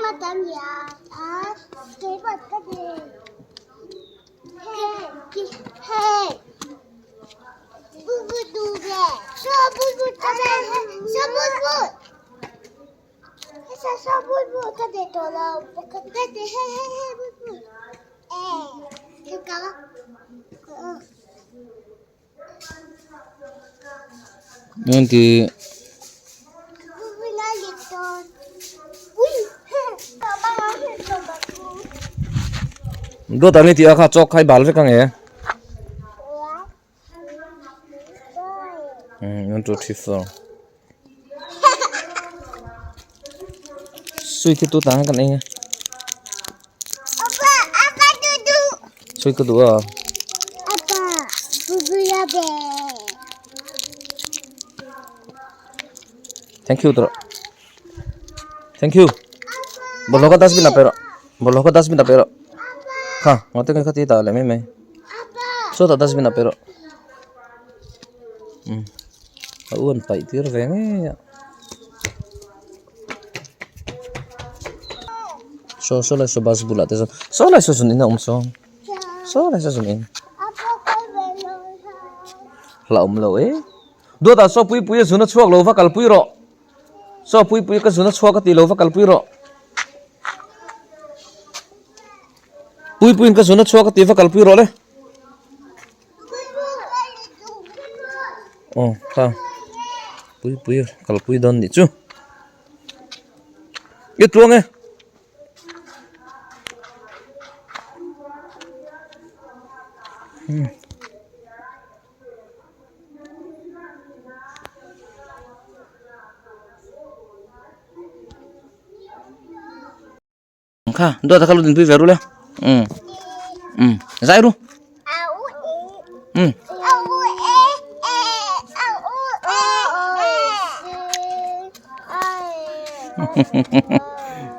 Matamya. Cái vật cái gì? Hey. Bút đu về. Sao bút ta đây? Sao bút? Sao bút ta để tổ đâu? Cái gì hey bút. Cái đó. Nanti dua tani tiak ha chok khai bal ve kang e yon to thifo sui ki tu tang kan e Apa duduk? sui kedua Apa? Bubu ya be. thank you tro thank you bolo ka dasbin apero ha ngote ka khati ta le me Apa? so ta dasbin apero uan pai tir ve nge so la so bas bulat so la so sun ina so la so sun in Apa kau belum? la lo e do ta so pui zuna chuak lo va kal pui ro so pui ka zuna chuak ka ti lo va kal pui ro pui ka zuna chuak ka ti va kal pui ro le ha pui kal pui don ni chu ye tuang e kha do ta kalu din pui veru le zai ru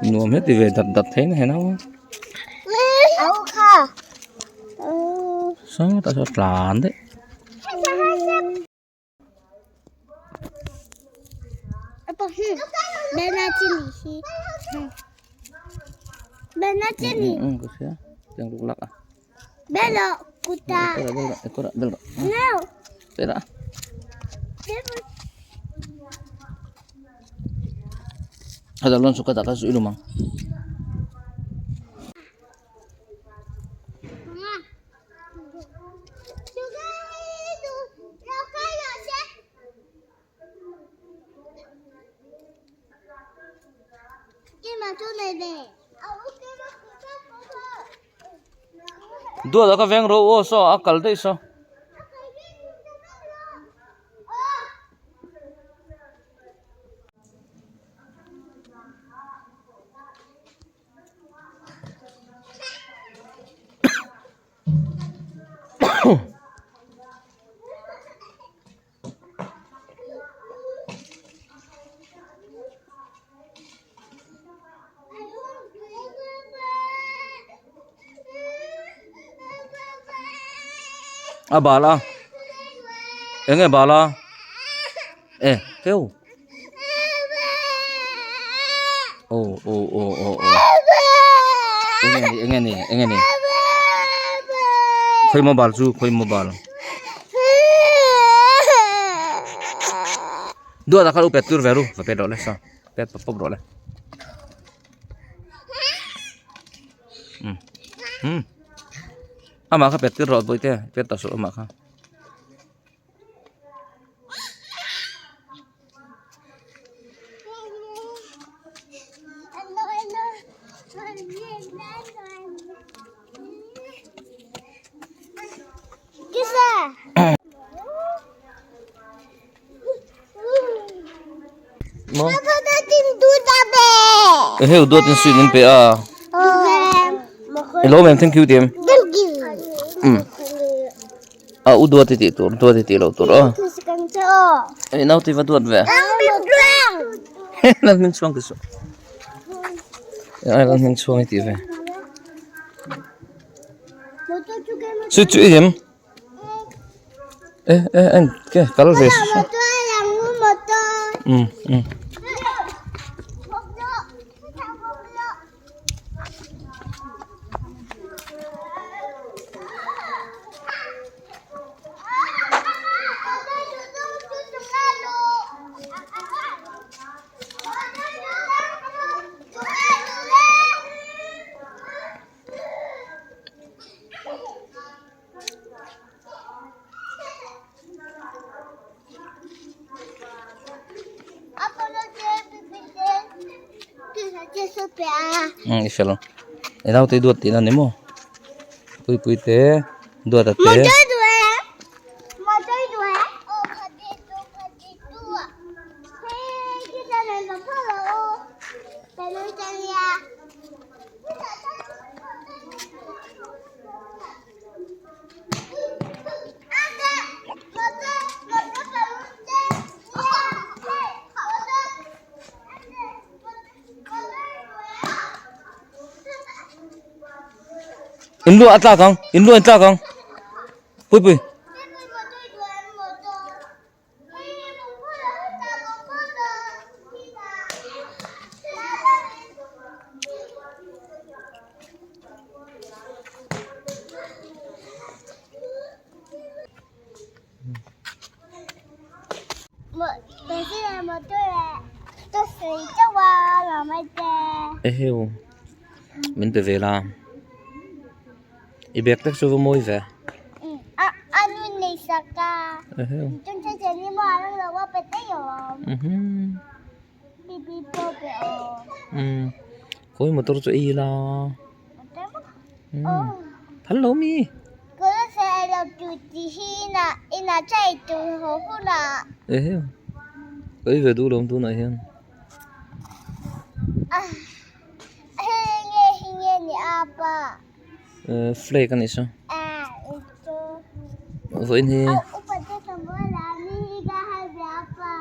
nuông hết thì về đặt thế này nó sao ta cho làn đấy Benar sini. Kusya yang lulak ah Belok kuta. belok No. pera ada lon suka tak kasih ilmu mang dua dah kau ro oh so akal deh so bala enge bala kêu enge ni khoi mobile chu khoi mobile dua dah kalau petur veru pet dole so pet pop dole ama ka petir rot boite pet taso ama ka mo udah tin suinin pe a hello ma'am thank you dem udah ti lo tur nau ti va duat ve lan min chuang ti so lan min chuang ti ve su chu em en ke kal ve bè. Isel e dau te duat ti na nemo pui pui te duat te Một chơi đùa. Một chơi đùa. Ô khát đi đùa. Thế cái chân này nó phá lỗ. Để nó chân nha. in lu atla kang in lu atla kang pui pui Cái này một tôi xử cho qua là mấy tè. eheu min pe vela ibek tek chu moi ve Anh mình đi saka. eheu Chúng ta sẽ đi mà nó là qua bể rồi. Bi bi po bể. koi motor chu i la hello mi Cô sẽ làm chủ chỉ na ina chạy từ hồ khu na. eheu koi ve du lom tu na hian Hinge ni apa. flake kan iso Itu. voin hi Upat dia semua lah ni higa hai berapa.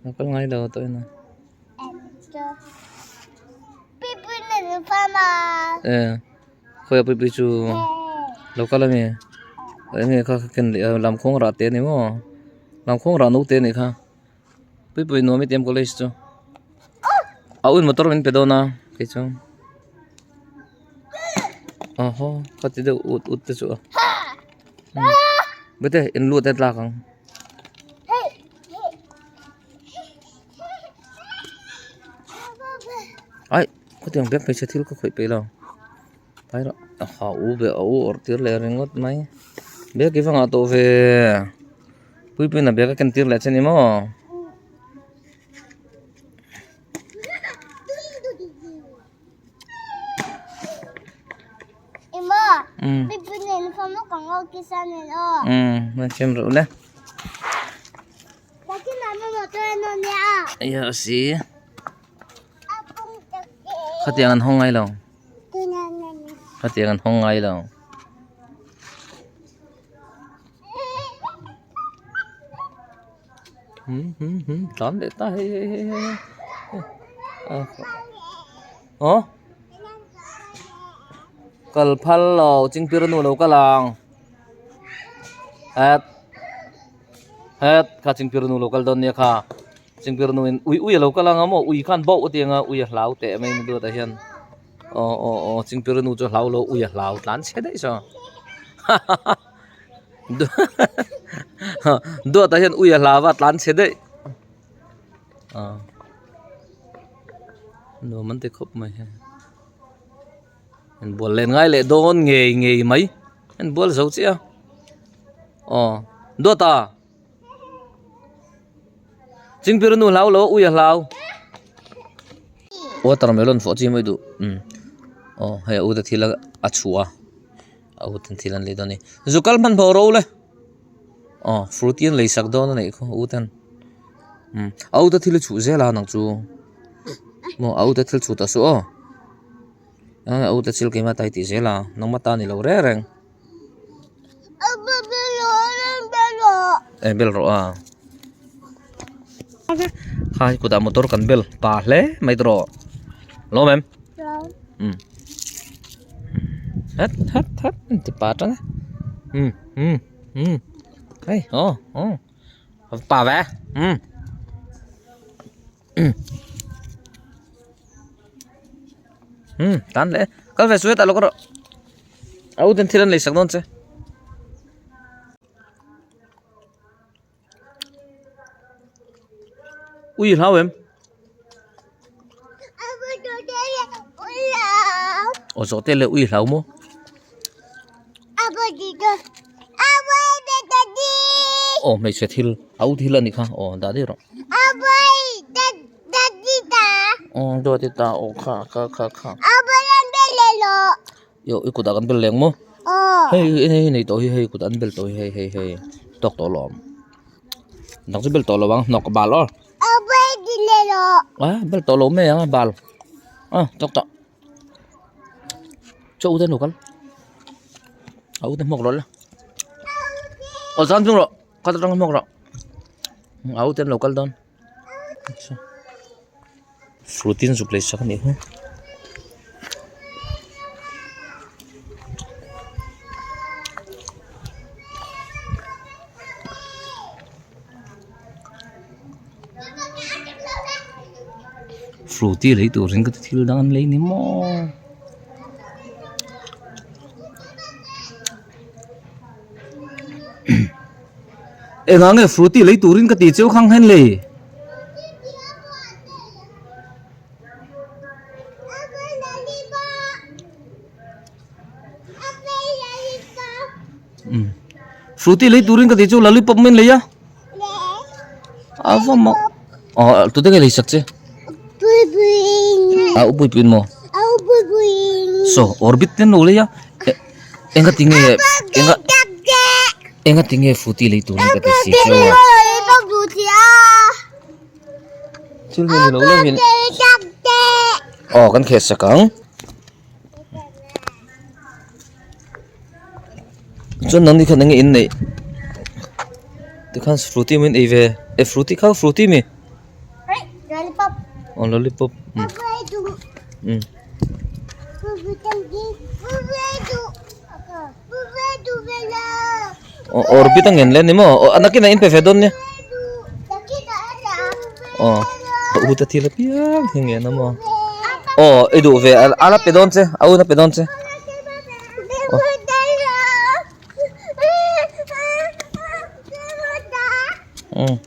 nakal ngai daw to na Itu. Pipi ni fama. khoya pui pui chu local mi nge kha ken lam khong ra te ni mo lam khong ra no te ni kha pui pui no mi tem college chu aun motor min pe do na ke chu ho khati de ut te chu bete in lu te tla kang ai có tiếng biết phải thil có khởi pe lo phải rồi ha u be au or tir le ringot mai be ki fanga to ve pui pui na be ka kan tir le chani mo Ima. Pipi ni fama kang okisa ni lo. na chem ro le Tapi nama motor anu ni ya si Apung teke. khatiang hong ai lo Tunangan. khatiang hong ai lo tóm để ta kal phal lo ching pir nu lo kalang het kha ching pir nu lo kal don ne kha ching pir nu in ui lo kalang amo ui khan bo tianga ui hlau te mai nu do ta hian o ching pir nu cho hlau lo ui hlau tlan che dai so do ta hian ui hlau wa tlan che dai no man te khop mai en bol len ngai le don nge mai en bol zo chia do ta ching pir nu hlau lo ui hlau watermelon fo chi mai du he u ta thila achua au tan thilan le doni zukal man bho ro le fruitian le sak do na nei kho u tan au ta thila chu zela nang chu mo au ta thil chu ta so au ta chil ke ma tai ti zela nang mata ni lo re reng Apa belo. bel ro khai ku da motor kan bel pa hle mai tro lo mem hết thì bà trắng hey bà vẽ tán lẽ có vẻ suy ta lo có áo tên thiên lấy sắc non chứ ui hao em Apa tu dia ulau. ở chỗ tên là ui hao mo Apa gitu? Apa itu tadi? mày sẽ thiên áo thiên là gì không đã đi rồi Apa tadi dah? do ti ta o kha Abalan belelo. yo ikut akan bel leng mo hey ini nei to hey ikut an bel to hey tok to lom nang se bel to lo bang nok bal or Abay dilelo. bel to lo me yang bal tok tok cho uten lokal uten mok lo la o san chung ro ka ta mok ro uten lokal don fruitin su place sak ni ho fruity lấy tủ riêng cái thiếu đang lấy ní mò em ngang cái fruity lấy tủ riêng cái tí chiếu khăng hen lì Abay lollipop. Abay lollipop. fruity lấy tủ riêng cái tí chiếu lollipop mình lấy á Le. sao mà tụi cái lấy sắc chứ Bui bui. ui pin mo Au bui bui. so orbit ten lấy á enggak tinggi enggak tinggi fruity lấy tủ riêng cái tí chiếu Lollipop butia. chiếu lên lâu lên Takte. kan khes sakang chon nang ni khan nang in nei te khan fruity min eve fruity kha fruity mi Lollipop. lollipop Abay du. Bui tanggi. Bui du. Bui du bela. orbit ang en len ni mo anakin na in pe fedon ni Nakita ada. uta thila piang hinge na mo edu ve ala pedon che au na pedon che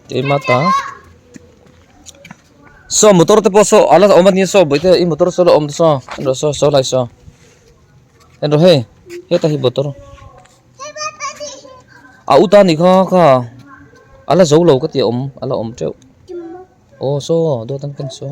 te mata so motor te poso ala omat ni so boite I motor so om so ro so lai so endo he ta hi motor uta ni kha ala zo lo ka ti om ala om treu so do tan kan so